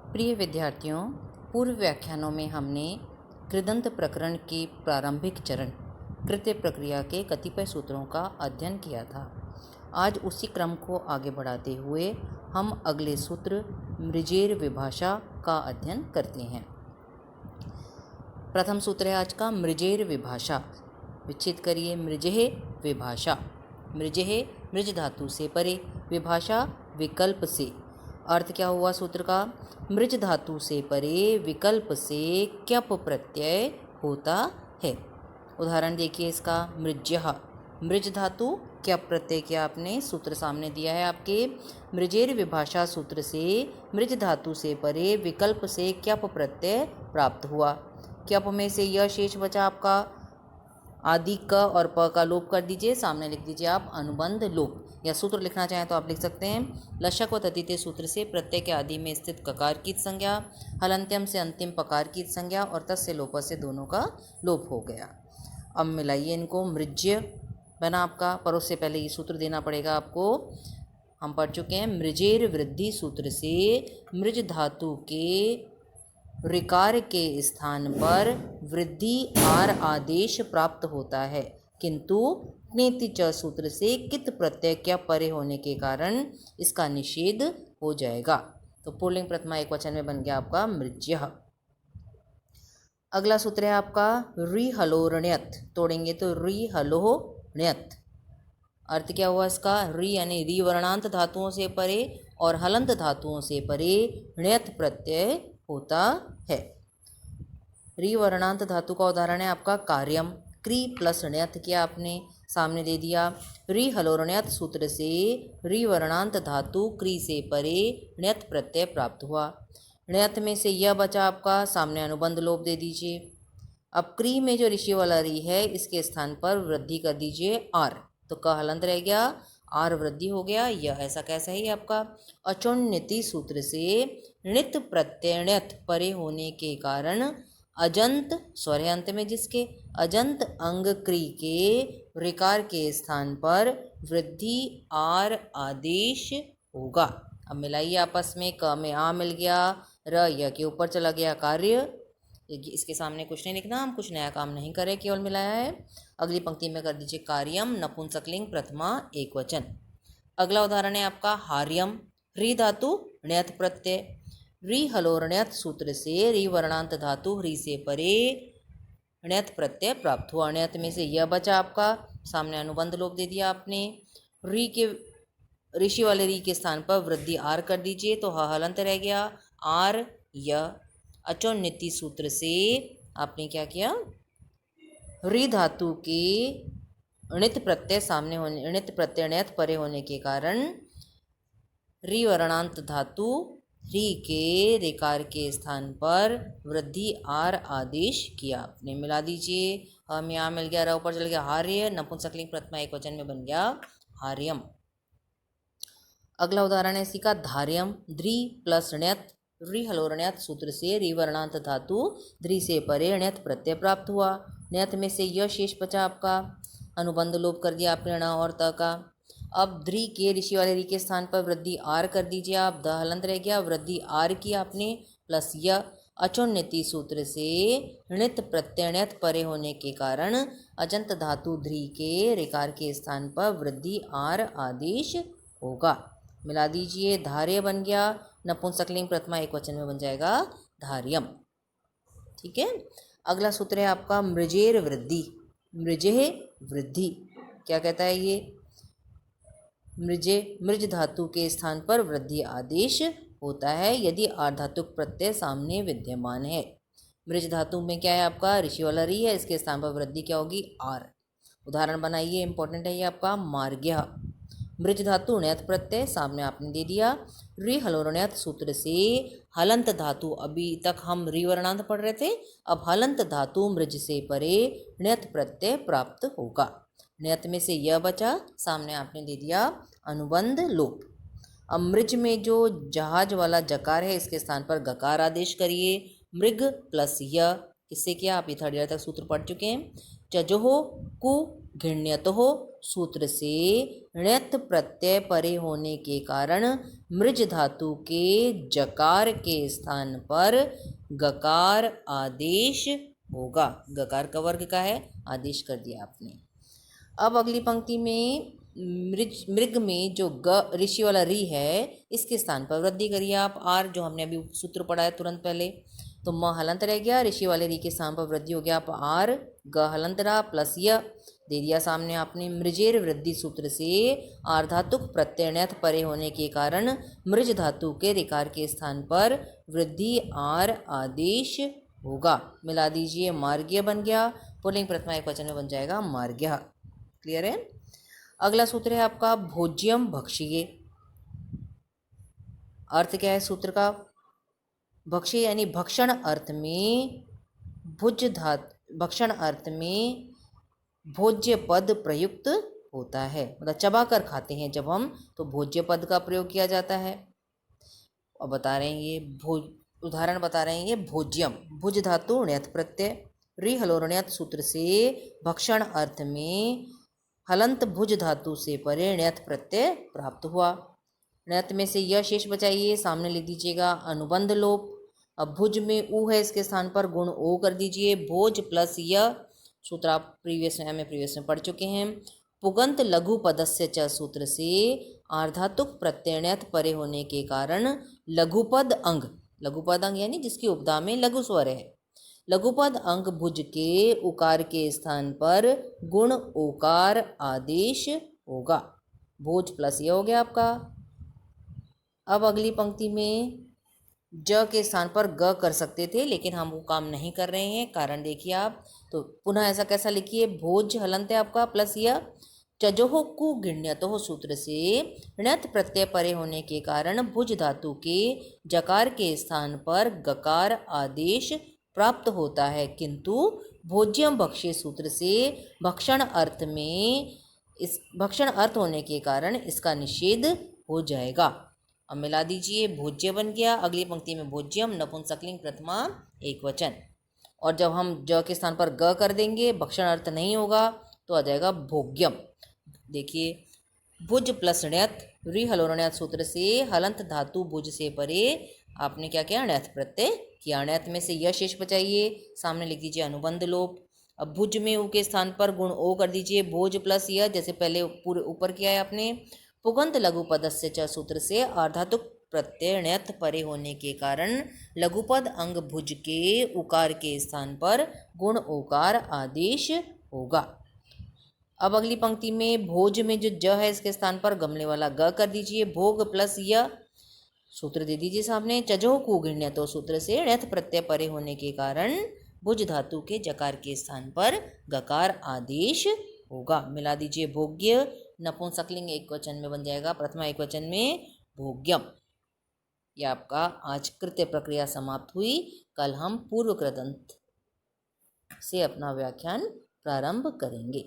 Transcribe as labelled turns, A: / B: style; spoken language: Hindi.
A: प्रिय विद्यार्थियों, पूर्व व्याख्यानों में हमने कृदंत प्रकरण के प्रारंभिक चरण कृत्य प्रक्रिया के कतिपय सूत्रों का अध्ययन किया था। आज उसी क्रम को आगे बढ़ाते हुए हम अगले सूत्र मृजेर विभाषा का अध्ययन करते हैं। प्रथम सूत्र है आज का मृजेर विभाषा। विच्छेद करिए मृजेह विभाषा। मृजेह मृज धातु से परे, विभाषा विकल्प से। अर्थ क्या हुआ सूत्र का? मृज धातु से परे विकल्प से क्यप प्रत्यय होता है। उदाहरण देखिए इसका, मृज्यः मृज धातु क्यप प्रत्यय किया आपने, सूत्र सामने दिया है आपके। मृजेर विभाषा सूत्र से मृज धातु से परे विकल्प से क्यप प्रत्यय प्राप्त हुआ। क्यप में से यह शेष बचा आपका आदि क और प का लोप कर दीजिए, सामने लिख दीजिए आप अनुबंध लोप। या सूत्र लिखना चाहें तो आप लिख सकते हैं, लशक व तद्धितीय सूत्र से प्रत्यय के आदि में स्थित ककार की संज्ञा, हलंत्यम से अंतिम पकार की संज्ञा और तस् से लोप से दोनों का लोप हो गया। अब मिलाइए इनको, मृज्य बना आपका, पर उससे पहले ये सूत्र देना पड़ेगा आपको। हम पढ़ चुके हैं, मृजेर वृद्धि सूत्र से मृज धातु के ऋकार के स्थान पर वृद्धि आर आदेश प्राप्त होता है, किंतु क्नेति च सूत्र से कित प्रत्यय क्या परे होने के कारण इसका निषेध हो जाएगा। तो पुल्लिंग प्रथमा एक वचन में बन गया आपका मृज्यः। अगला सूत्र है आपका रिहलोरण्यत। तोड़ेंगे तो रिहलोण्यत। अर्थ क्या हुआ इसका? री यानी री वर्णांत धातुओं से परे और हलंत धातुओं से परे ण्यत प्रत्यय होता है। री वर्णांत धातु का उदाहरण है आपका कार्यम। क्री प्लस ण्यत किया आपने, सामने दे दिया। री हलोरण्यत सूत्र से री वर्णांत धातु क्री से परे ण्यत प्रत्यय प्राप्त हुआ। ण्यत में से यह बचा आपका, सामने अनुबंध लोप दे दीजिए। अब क्री में जो ऋषि वाला री है इसके स्थान पर वृद्धि कर दीजिए आर, तो क हलंत रह गया, आर वृद्धि हो गया। यह ऐसा कैसा है आपका? अचोन्नति सूत्र से णित प्रत्ययण्यत परे होने के कारण अजंत स्वर है अंत में जिसके, अजंत अंग क्री के ऋकार के स्थान पर वृद्धि आर आदेश होगा। अब मिलाइए आपस में, क में आ मिल गया, र य के ऊपर चला गया कार्य। इसके सामने कुछ नहीं लिखना, हम कुछ नया काम नहीं करें, केवल मिलाया है। अगली पंक्ति में कर दीजिए कार्यम नपुंसकलिंग प्रथमा एक वचन। अगला उदाहरण है आपका हार्यम। ह्री धातु ण्यत प्रत्यय, री हलोरण्यत सूत्र से री वर्णांत धातु ह्री से परे ण्यत प्रत्यय प्राप्त हुआ। ण्यत में से यह बचा आपका, सामने अनुबंध लोप दे दिया आपने। री के ऋषि वाले री के स्थान पर वृद्धि आर कर दीजिए, तो हलंत रह गया आर य। अचोन्नति सूत्र से आपने क्या किया? री धातु के णित प्रत्यय सामने होने, णित प्रत्यय ण्यत परे होने के कारण री वर्णांत धातु री के ऋकार के स्थान पर वृद्धि आर आदेश किया आपने। मिला दीजिए, हम यहाँ मिल गया, र ऊपर चल गया हार्य, नपुंसकलिंग प्रथमा एक वचन में बन गया हार्यम। अगला उदाहरण है इसी का धार्यम। द्रि प्लस ण्यत, री हलोरण्यत सूत्र से री वर्णांत धातु द्रि से परे ण्यत प्रत्यय प्राप्त हुआ। ण्यत में से यह शेष बचा आपका, अनुबंध लोप कर दिया आपने ण और त का। अब द्रि के ऋषि वाले री के स्थान पर वृद्धि आर कर दीजिए आप, द हलंत रह गया, वृद्धि आर की आपने प्लस य। अचोन्नति सूत्र से णित प्रत्यय ण्यत परे होने के कारण अजंत धातु ध्री के ऋकार के स्थान पर वृद्धि आर आदेश होगा। मिला दीजिए, धार्य बन गया, नपुंसकलिंग प्रथमा एक वचन में बन जाएगा धार्यम। ठीक है। अगला सूत्र है आपका मृजेर वृद्धि। मृजेह वृद्धि क्या कहता है ये? मृज धातु के स्थान पर वृद्धि आदेश होता है यदि आर्धातुक प्रत्यय सामने विद्यमान है। मृज धातु में क्या है आपका? ऋषि वाला री है, इसके स्थान पर वृद्धि क्या होगी? आर। उदाहरण बनाइए, इंपॉर्टेंट है ये आपका मार्ग्य। मृज धातु ण्यत प्रत्यय सामने आपने दे दिया। री हलोरण्यत सूत्र से हलंत धातु, अभी तक हम री वर्णांत पढ़ रहे थे, अब हलंत धातु मृज से परे ण्यत प्रत्यय प्राप्त होगा। ण्यत में से यह बचा, सामने आपने दे दिया अनुबंध लोप। अब मृज में जो जहाज वाला जकार है इसके स्थान पर गकार आदेश करिए। मृग प्लस य, किससे किया? आप ये थर्ड ईयर तक सूत्र पढ़ चुके हैं। चजोह कु घृण्यतः सूत्र से ण्यत् प्रत्यय परे होने के कारण मृज धातु के जकार के स्थान पर गकार आदेश होगा। गकार का वर्ग का है, आदेश कर दिया आपने। अब अगली पंक्ति में मृग में जो ग ऋषि वाला री है, इसके स्थान पर वृद्धि करिए आप। आर जो हमने अभी सूत्र पढ़ा है तुरंत पहले, तो म हलंत रह गया, ऋषि वाले री के स्थान पर वृद्धि हो गया आप आर, ग हलंत रहा प्लस य दे दिया सामने आपने। मृजेर वृद्धि सूत्र से आर्धातुक प्रत्यय ण्यत् परे होने के कारण मृज धातु के रिकार के स्थान पर वृद्धि आर आदेश होगा। मिला दीजिए, मार्ग्य बन गया, पुल्लिंग प्रथमा एकवचन में बन जाएगा मार्ग्य। क्लियर है। अगला सूत्र है आपका भोज्यम भक्षीय। अर्थ क्या है सूत्र का? भक्षीय यानी भक्षण अर्थ में भक्षण अर्थ में भोज्य पद प्रयुक्त होता है, मतलब चबा कर खाते हैं जब हम, तो भोज्य पद का प्रयोग किया जाता है। और बता रहे हैं ये उदाहरण बता रहे हैं ये भोज्यम, भुज धातु ण्यत् प्रत्यय, रि हलोर्ण्यत् सूत्र से भक्षण अर्थ में हलंत भुज धातु से परे ण्यत् प्रत्यय प्राप्त हुआ। ण्यत् में से यह शेष बचाइए, सामने लिख दीजिएगा अनुबंध लोप। अब भुज में ऊ है, इसके स्थान पर गुण ओ कर दीजिए, भोज प्लस य सूत्र आप प्रीवियस में पढ़ चुके हैं। पुगंत लघु पदस्य च सूत्र से आर्धातुक प्रत्यय ण्यत् परे होने के कारण लघुपद अंग यानी जिसकी उपधा में लघु स्वर है, लघुपद अंग भुज के उकार के स्थान पर गुण ओकार आदेश होगा। भोज प्लस ये हो गया आपका। अब अगली पंक्ति में ज के स्थान पर ग कर सकते थे, लेकिन हम वो काम नहीं कर रहे हैं, कारण देखिए आप। तो पुनः ऐसा कैसा लिखिए, भोज हलंत है आपका प्लस यह चजोह कु गिण्यतोह सूत्र से ण्यत् प्रत्यय परे होने के कारण भुज धातु के जकार के स्थान पर गकार आदेश प्राप्त होता है, किंतु भोज्यम भक्ष्य सूत्र से भक्षण अर्थ होने के कारण इसका निषेध हो जाएगा। अब मिला दीजिए, भोज्य बन गया। अगली पंक्ति में भोज्यम नपुंसकलिंग प्रथमा एकवचन, और जब हम ज के स्थान पर ग कर देंगे, भक्षण अर्थ नहीं होगा, तो आ जाएगा भोग्यम। देखिए, भुज प्लस ण्यत् रि हलोर्ण्यत् सूत्र से हलंत धातु भुज से परे आपने क्या किया, ण्यत् प्रत्यय किया। ण्यत् में से यह शेष बचाइए, सामने लिख दीजिए अनुबंध लोप। अब भुज में ऊ के स्थान पर गुण ओ कर दीजिए, भोज प्लस यह जैसे पहले पूरे ऊपर किया है आपने। पुगंत लघु पदस्य च सूत्र से आर्धातुक प्रत्यय ण्यत् परे होने के कारण लघुपद अंग भुज के उकार के स्थान पर गुण ओकार आदेश होगा। अब अगली पंक्ति में भोज में जो ज है, इसके स्थान पर गमले वाला ग कर दीजिए, भोग प्लस य सूत्र दे दीजिए सामने। चजोह कु गिण्यतोह सूत्र से ण्यत् प्रत्यय परे होने के कारण भुज धातु के जकार के स्थान पर गकार आदेश होगा। मिला दीजिए, भोग्य नपुंसकलिंग एकवचन में बन जाएगा, प्रथमा एकवचन में भोग्यम। यह आपका आज कृत्य प्रक्रिया समाप्त हुई। कल हम पूर्व कृदंत से अपना व्याख्यान प्रारंभ करेंगे।